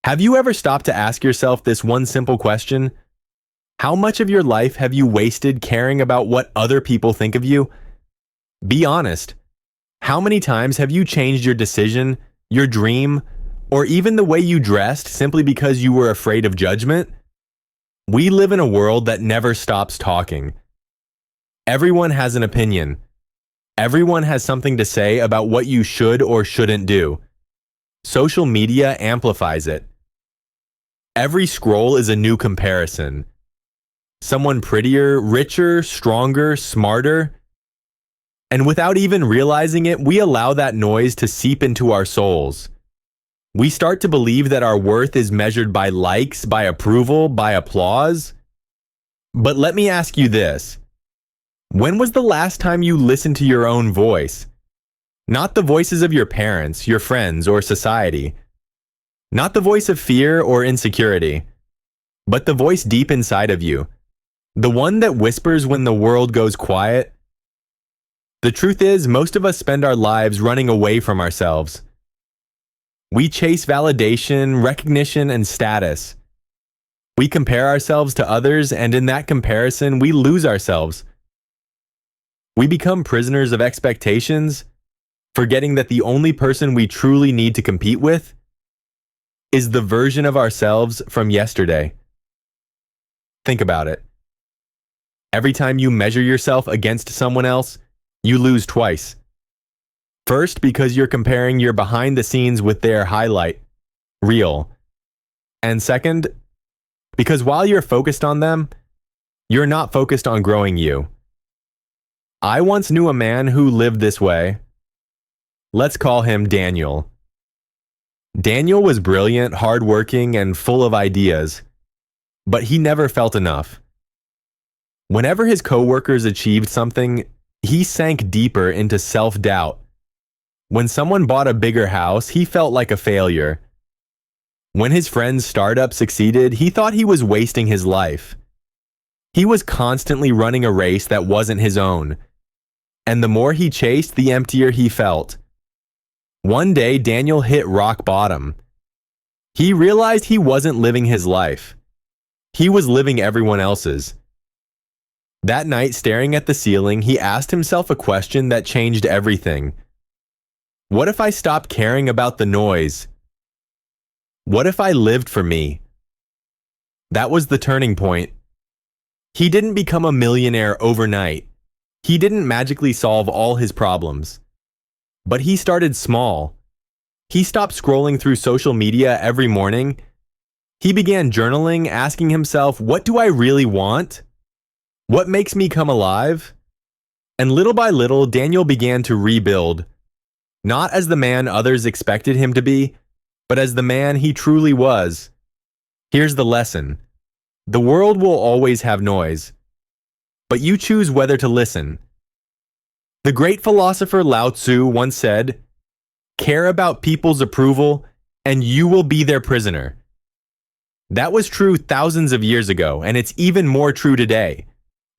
Have you ever stopped to ask yourself this one simple question? How much of your life have you wasted caring about what other people think of you? Be honest. How many times have you changed your decision, your dream, or even the way you dressed simply because you were afraid of judgment? We live in a world that never stops talking. Everyone has an opinion. Everyone has something to say about what you should or shouldn't do. Social media amplifies it. Every scroll is a new comparison. Someone prettier, richer, stronger, smarter. And without even realizing it, we allow that noise to seep into our souls. We start to believe that our worth is measured by likes, by approval, by applause. But let me ask you this. When was the last time you listened to your own voice? Not the voices of your parents, your friends, or society. Not the voice of fear or insecurity, but the voice deep inside of you. The one that whispers when the world goes quiet. The truth is, most of us spend our lives running away from ourselves. We chase validation, recognition, and status. We compare ourselves to others, and in that comparison, we lose ourselves. We become prisoners of expectations, forgetting that the only person we truly need to compete with is the version of ourselves from yesterday. Think about it. Every time you measure yourself against someone else, you lose twice. First, because you're comparing your behind the scenes with their highlight reel. And second, because while you're focused on them, you're not focused on growing you. I once knew a man who lived this way. Let's call him Daniel. Daniel was brilliant, hardworking, and full of ideas, but he never felt enough. Whenever his coworkers achieved something, he sank deeper into self-doubt. When someone bought a bigger house, he felt like a failure. When his friend's startup succeeded, he thought he was wasting his life. He was constantly running a race that wasn't his own, and the more he chased, the emptier he felt. One day, Daniel hit rock bottom. He realized he wasn't living his life. He was living everyone else's. That night, staring at the ceiling, he asked himself a question that changed everything. What if I stopped caring about the noise? What if I lived for me? That was the turning point. He didn't become a millionaire overnight. He didn't magically solve all his problems. But he started small. He stopped scrolling through social media every morning. He began journaling, asking himself, what do I really want? What makes me come alive? And little by little, Daniel began to rebuild. Not as the man others expected him to be, but as the man he truly was. Here's the lesson. The world will always have noise, but you choose whether to listen. The great philosopher Lao Tzu once said, "Care about people's approval, and you will be their prisoner." That was true thousands of years ago, and it's even more true today.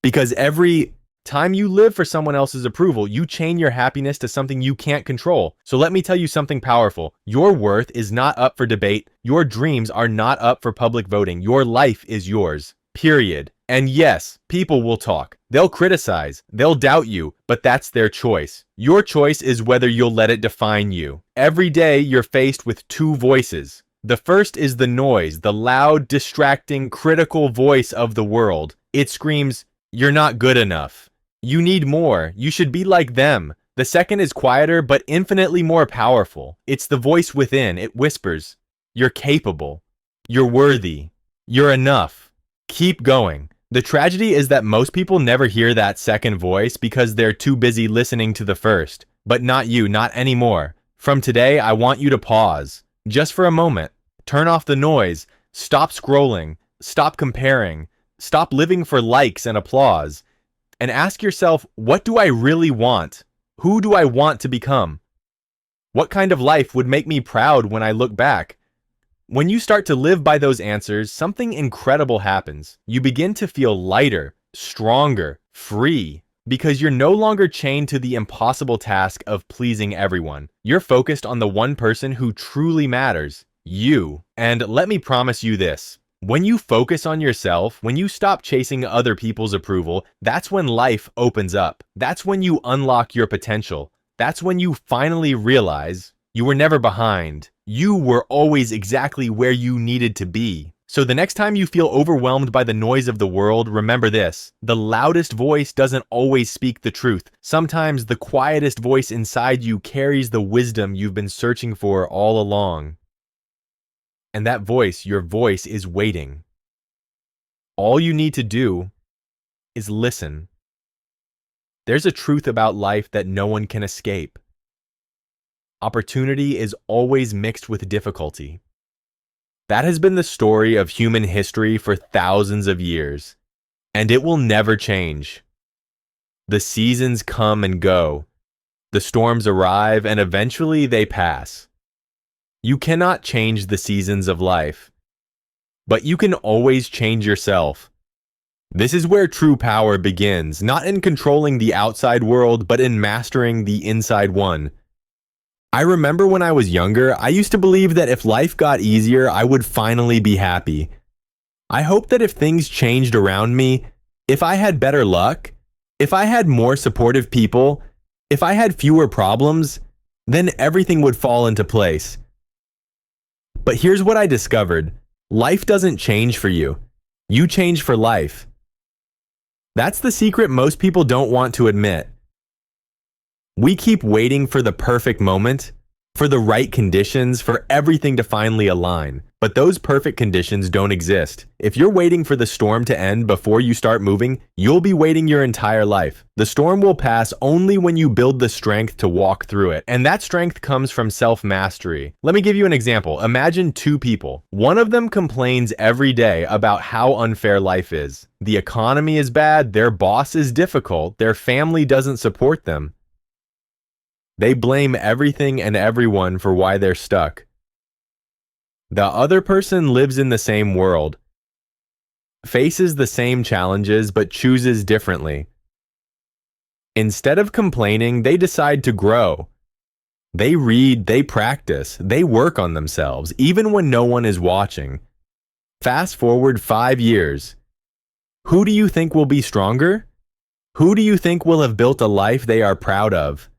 Because every time you live for someone else's approval, you chain your happiness to something you can't control. So let me tell you something powerful. Your worth is not up for debate. Your dreams are not up for public voting. Your life is yours. Period. And yes, people will talk. They'll criticize. They'll doubt you, but that's their choice. Your choice is whether you'll let it define you. Every day, you're faced with two voices. The first is the noise, the loud, distracting, critical voice of the world. It screams, "You're not good enough. You need more. You should be like them." The second is quieter, but infinitely more powerful. It's the voice within. It whispers, "You're capable. You're worthy. You're enough. Keep going." The tragedy is that most people never hear that second voice because they're too busy listening to the first. But not you, not anymore. From today, I want you to pause. Just for a moment. Turn off the noise. Stop scrolling. Stop comparing. Stop living for likes and applause. And ask yourself, what do I really want? Who do I want to become? What kind of life would make me proud when I look back? When you start to live by those answers, something incredible happens. You begin to feel lighter, stronger, free, because you're no longer chained to the impossible task of pleasing everyone. You're focused on the one person who truly matters, You. And let me promise you this. When you focus on yourself, when you stop chasing other people's approval, that's when life opens up. That's when you unlock your potential. That's when you finally realize you were never behind. You were always exactly where you needed to be. So the next time you feel overwhelmed by the noise of the world, remember this. The loudest voice doesn't always speak the truth. Sometimes the quietest voice inside you carries the wisdom you've been searching for all along. And that voice, your voice, is waiting. All you need to do is listen. There's a truth about life that no one can escape. Opportunity is always mixed with difficulty. That has been the story of human history for thousands of years, and it will never change. The seasons come and go. The storms arrive, and eventually they pass. You cannot change the seasons of life, but you can always change yourself. This is where true power begins, not in controlling the outside world, but in mastering the inside one. I remember when I was younger, I used to believe that if life got easier, I would finally be happy. I hoped that if things changed around me, if I had better luck, if I had more supportive people, if I had fewer problems, then everything would fall into place. But here's what I discovered. Life doesn't change for you. You change for life. That's the secret most people don't want to admit. We keep waiting for the perfect moment, for the right conditions, for everything to finally align. But those perfect conditions don't exist. If you're waiting for the storm to end before you start moving, you'll be waiting your entire life. The storm will pass only when you build the strength to walk through it. And that strength comes from self-mastery. Let me give you an example. Imagine two people. One of them complains every day about how unfair life is. The economy is bad, their boss is difficult, their family doesn't support them. They blame everything and everyone for why they're stuck. The other person lives in the same world, faces the same challenges, but chooses differently. Instead of complaining, they decide to grow. They read, they practice, they work on themselves, even when no one is watching. Fast forward 5 years. Who do you think will be stronger? Who do you think will have built a life they are proud of?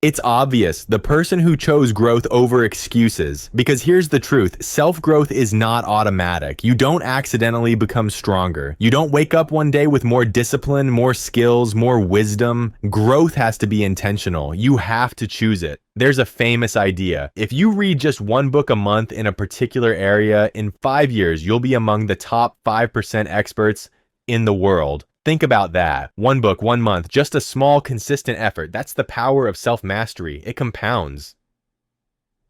It's obvious, the person who chose growth over excuses. Because here's the truth, self-growth is not automatic. You don't accidentally become stronger. You don't wake up one day with more discipline, more skills, more wisdom. Growth has to be intentional. You have to choose it. There's a famous idea. If you read just one book a month in a particular area, in 5 years, you'll be among the top 5% experts in the world. Think about that. One book, 1 month, just a small, consistent effort. That's the power of self-mastery. It compounds.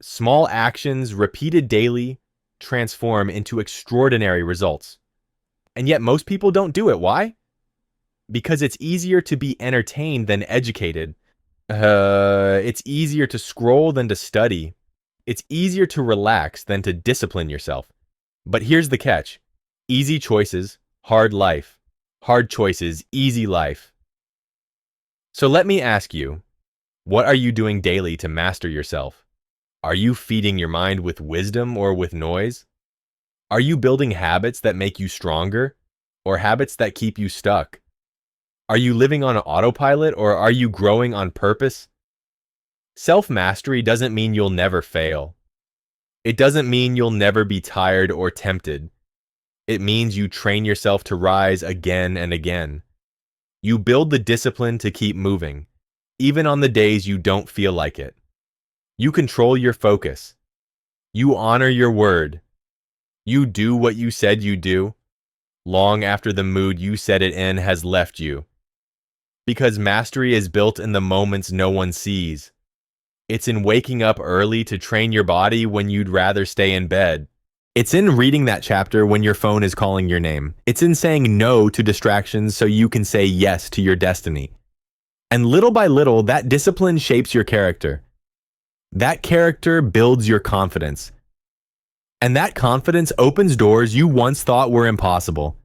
Small actions, repeated daily, transform into extraordinary results. And yet most people don't do it. Why? Because it's easier to be entertained than educated. It's easier to scroll than to study. It's easier to relax than to discipline yourself. But here's the catch. Easy choices, hard life. Hard choices, easy life. So let me ask you, what are you doing daily to master yourself? Are you feeding your mind with wisdom or with noise? Are you building habits that make you stronger or habits that keep you stuck? Are you living on autopilot or are you growing on purpose? Self-mastery doesn't mean you'll never fail. It doesn't mean you'll never be tired or tempted. It means you train yourself to rise again and again. You build the discipline to keep moving, even on the days you don't feel like it. You control your focus. You honor your word. You do what you said you do, long after the mood you set it in has left you. Because mastery is built in the moments no one sees. It's in waking up early to train your body when you'd rather stay in bed. It's in reading that chapter when your phone is calling your name. It's in saying no to distractions so you can say yes to your destiny. And little by little, that discipline shapes your character. That character builds your confidence. And that confidence opens doors you once thought were impossible.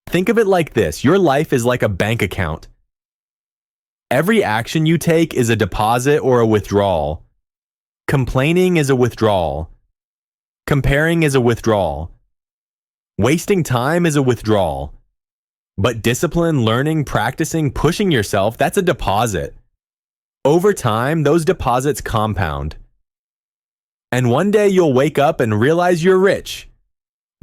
Think of it like this. Your life is like a bank account. Every action you take is a deposit or a withdrawal. Complaining is a withdrawal. Comparing is a withdrawal. Wasting time is a withdrawal. But discipline, learning, practicing, pushing yourself, that's a deposit. Over time, those deposits compound. And one day you'll wake up and realize you're rich.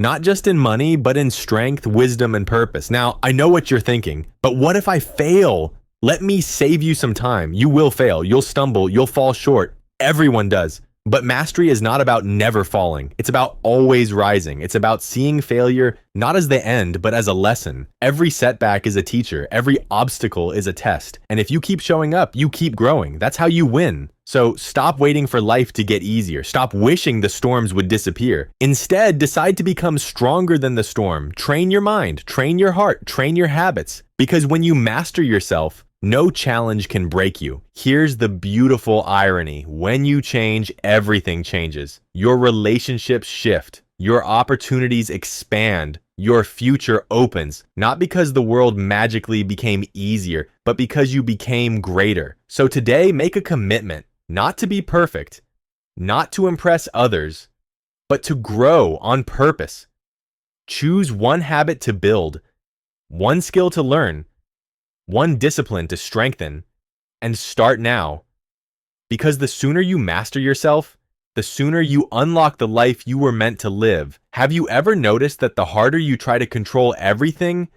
Not just in money, but in strength, wisdom, and purpose. Now, I know what you're thinking, but what if I fail? Let me save you some time. You will fail. You'll stumble. You'll fall short. Everyone does. But mastery is not about never falling. It's about always rising. It's about seeing failure not as the end, but as a lesson. Every setback is a teacher. Every obstacle is a test. And if you keep showing up, you keep growing. That's how you win. So stop waiting for life to get easier. Stop wishing the storms would disappear. Instead, decide to become stronger than the storm. Train your mind, train your heart, train your habits. Because when you master yourself, no challenge can break you. Here's the beautiful irony. When you change, everything changes. Your relationships shift. Your opportunities expand. Your future opens. Not because the world magically became easier, but because you became greater. So today, make a commitment. Not to be perfect, not to impress others, but to grow on purpose. Choose one habit to build, one skill to learn, one discipline to strengthen, and start now. Because the sooner you master yourself, the sooner you unlock the life you were meant to live. Have you ever noticed that the harder you try to control everything,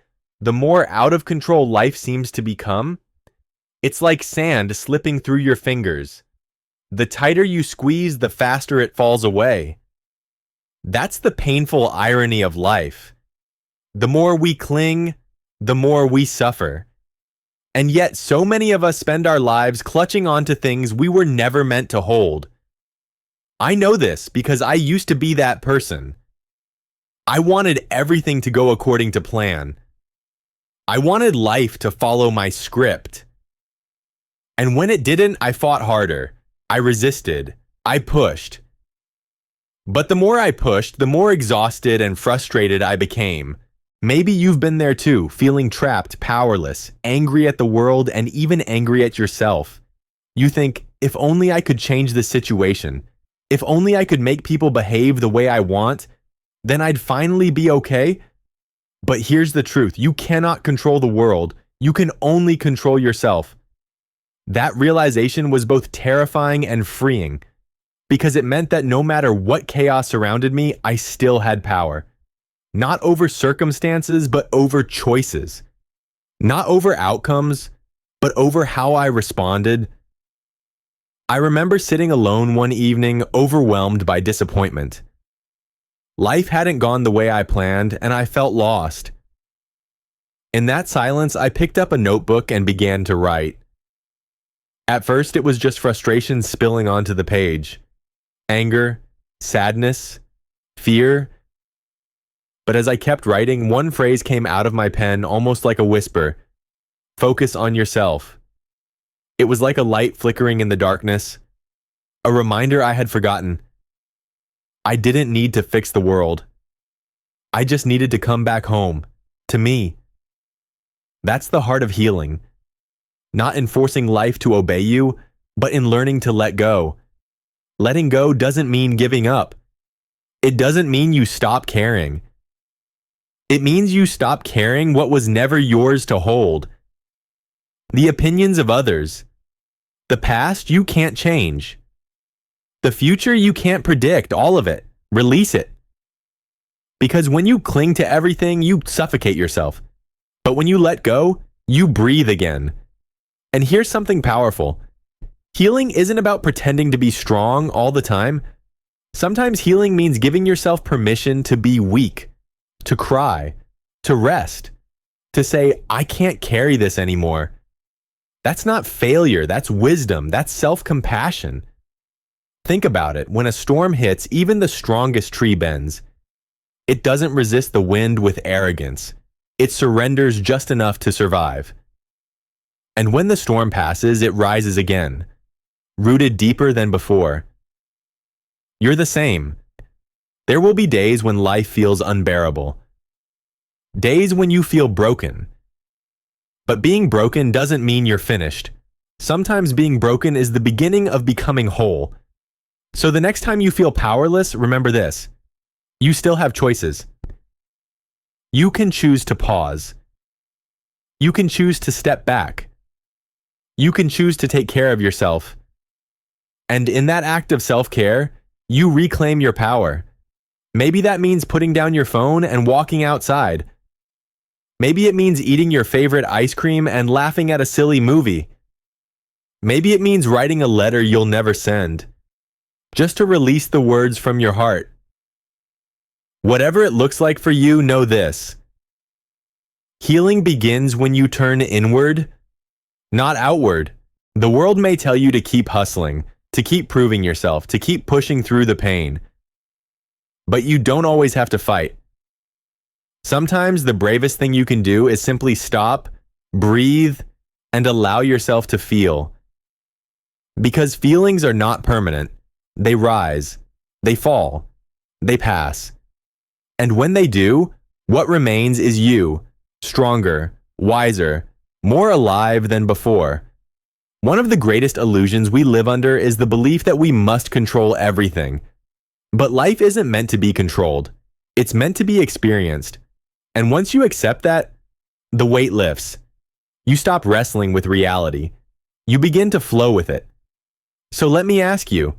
the more out of control life seems to become? It's like sand slipping through your fingers. The tighter you squeeze, the faster it falls away. That's the painful irony of life. The more we cling, the more we suffer. And yet, so many of us spend our lives clutching onto things we were never meant to hold. I know this because I used to be that person. I wanted everything to go according to plan. I wanted life to follow my script. And when it didn't, I fought harder. I resisted. I pushed. But the more I pushed, the more exhausted and frustrated I became. Maybe you've been there too, feeling trapped, powerless, angry at the world, and even angry at yourself. You think, if only I could change the situation, if only I could make people behave the way I want, then I'd finally be okay. But here's the truth, you cannot control the world, you can only control yourself. That realization was both terrifying and freeing, because it meant that no matter what chaos surrounded me, I still had power. Not over circumstances, but over choices. Not over outcomes, but over how I responded. I remember sitting alone one evening, overwhelmed by disappointment. Life hadn't gone the way I planned, and I felt lost. In that silence, I picked up a notebook and began to write. At first, it was just frustration spilling onto the page. Anger, sadness, fear. But as I kept writing, one phrase came out of my pen almost like a whisper. Focus on yourself. It was like a light flickering in the darkness. A reminder I had forgotten. I didn't need to fix the world. I just needed to come back home, to me. That's the heart of healing. Not in forcing life to obey you, but in learning to let go. Letting go doesn't mean giving up. It doesn't mean you stop caring. It means you stop caring what was never yours to hold. The opinions of others. The past you can't change. The future you can't predict, all of it. Release it. Because when you cling to everything, you suffocate yourself. But when you let go, you breathe again. And here's something powerful. Healing isn't about pretending to be strong all the time. Sometimes healing means giving yourself permission to be weak, to cry, to rest, to say, I can't carry this anymore. That's not failure, that's wisdom, that's self-compassion. Think about it. When a storm hits, even the strongest tree bends. It doesn't resist the wind with arrogance. It surrenders just enough to survive. And when the storm passes, it rises again, rooted deeper than before. You're the same. There will be days when life feels unbearable. Days when you feel broken. But being broken doesn't mean you're finished. Sometimes being broken is the beginning of becoming whole. So the next time you feel powerless, remember this. You still have choices. You can choose to pause. You can choose to step back. You can choose to take care of yourself. And in that act of self-care, you reclaim your power. Maybe that means putting down your phone and walking outside. Maybe it means eating your favorite ice cream and laughing at a silly movie. Maybe it means writing a letter you'll never send, just to release the words from your heart. Whatever it looks like for you, know this. Healing begins when you turn inward, not outward. The world may tell you to keep hustling, to keep proving yourself, to keep pushing through the pain. But you don't always have to fight. Sometimes the bravest thing you can do is simply stop, breathe, and allow yourself to feel. Because feelings are not permanent. They rise, they fall, they pass. And when they do, what remains is you, stronger, wiser, more alive than before. One of the greatest illusions we live under is the belief that we must control everything. But life isn't meant to be controlled. It's meant to be experienced. And once you accept that, the weight lifts. You stop wrestling with reality. You begin to flow with it. So let me ask you,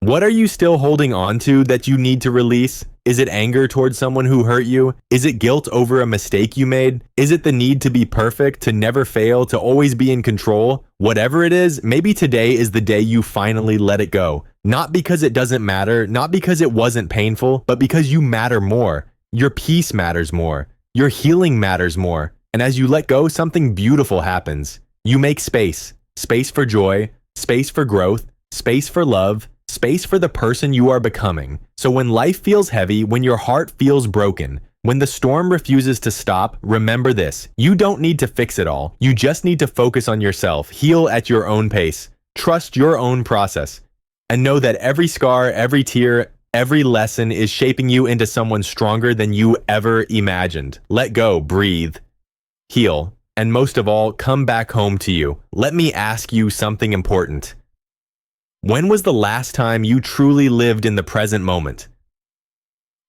what are you still holding on to that you need to release? Is it anger towards someone who hurt you? Is it guilt over a mistake you made? Is it the need to be perfect, to never fail, to always be in control? Whatever it is, maybe today is the day you finally let it go. Not because it doesn't matter, not because it wasn't painful, but because you matter more. Your peace matters more. Your healing matters more. And as you let go, something beautiful happens. You make space. Space for joy, space for growth, space for love, space for the person you are becoming. So when life feels heavy, when your heart feels broken, when the storm refuses to stop, remember this. You don't need to fix it all. You just need to focus on yourself, heal at your own pace, trust your own process, and know that every scar, every tear, every lesson is shaping you into someone stronger than you ever imagined. Let go, breathe, heal, and most of all, come back home to you. Let me ask you something important. When was the last time you truly lived in the present moment?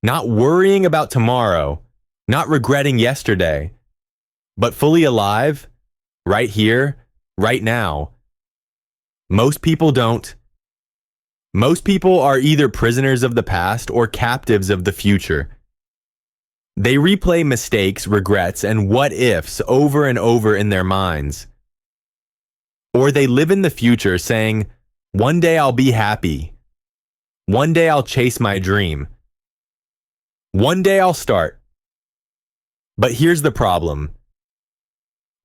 Not worrying about tomorrow, not regretting yesterday, but fully alive, right here, right now. Most people don't. Most people are either prisoners of the past or captives of the future. They replay mistakes, regrets, and what-ifs over and over in their minds. Or they live in the future saying, one day I'll be happy. One day I'll chase my dream. One day I'll start. But here's the problem.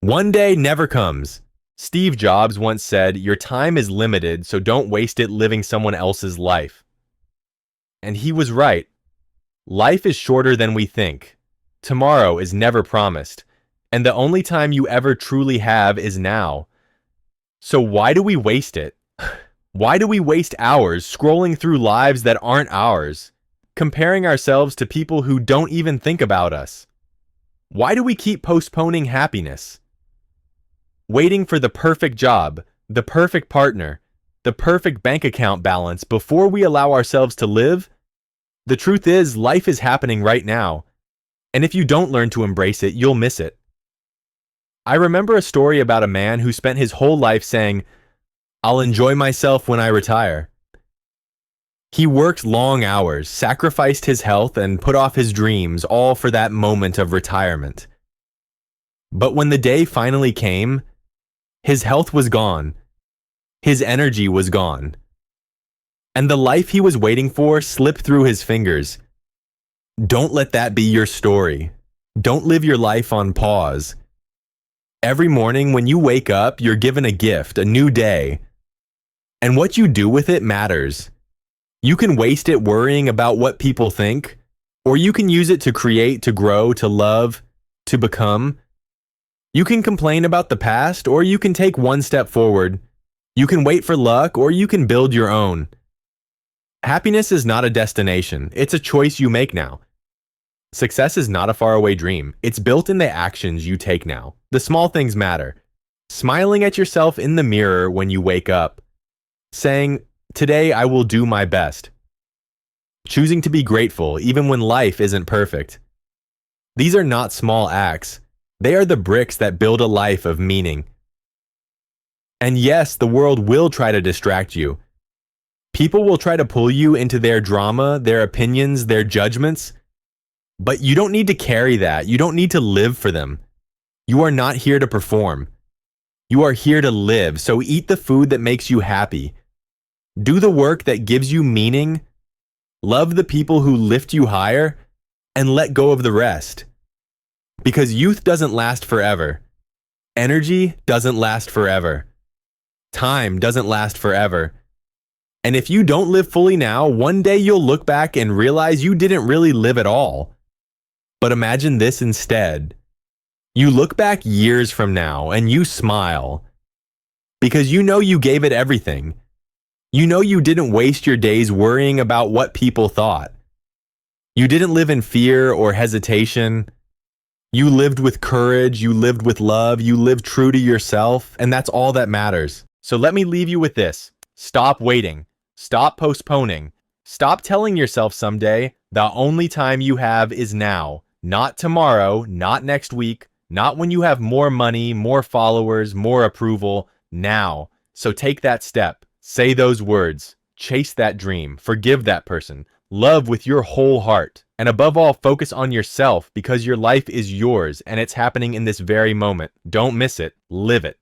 One day never comes. Steve Jobs once said, your time is limited, so don't waste it living someone else's life. And he was right. Life is shorter than we think. Tomorrow is never promised. And the only time you ever truly have is now. So why do we waste it? Why do we waste hours scrolling through lives that aren't ours, comparing ourselves to people who don't even think about us? Why do we keep postponing happiness? Waiting for the perfect job, the perfect partner, the perfect bank account balance before we allow ourselves to live? The truth is, life is happening right now. And if you don't learn to embrace it, you'll miss it. I remember a story about a man who spent his whole life saying, I'll enjoy myself when I retire. He worked long hours, sacrificed his health, and put off his dreams, all for that moment of retirement. But when the day finally came, his health was gone. His energy was gone. And the life he was waiting for slipped through his fingers. Don't let that be your story. Don't live your life on pause. Every morning when you wake up, you're given a gift, a new day. And what you do with it matters. You can waste it worrying about what people think, or you can use it to create, to grow, to love, to become. You can complain about the past, or you can take one step forward. You can wait for luck, or you can build your own. Happiness is not a destination. It's a choice you make now. Success is not a faraway dream. It's built in the actions you take now. The small things matter. Smiling at yourself in the mirror when you wake up. Saying, today I will do my best. choosing to be grateful even when life isn't perfect. These are not small acts. They are the bricks that build a life of meaning. And yes, the world will try to distract you. People will try to pull you into their drama, their opinions, their judgments. But you don't need to carry that. You don't need to live for them. You are not here to perform. You are here to live, so eat the food that makes you happy. Do the work that gives you meaning. Love the people who lift you higher, and let go of the rest. Because youth doesn't last forever. Energy doesn't last forever. Time doesn't last forever. And if you don't live fully now, one day you'll look back and realize you didn't really live at all. But imagine this instead. You look back years from now and you smile because you know you gave it everything. You know you didn't waste your days worrying about what people thought. You didn't live in fear or hesitation. You lived with courage, you lived with love, you lived true to yourself, and that's all that matters. So let me leave you with this. Stop waiting. Stop postponing. Stop telling yourself someday the only time you have is now. Not tomorrow, not next week, not when you have more money, more followers, more approval. Now. So take that step. Say those words. Chase that dream. Forgive that person. Love with your whole heart. And above all, focus on yourself because your life is yours and it's happening in this very moment. Don't miss it. Live it.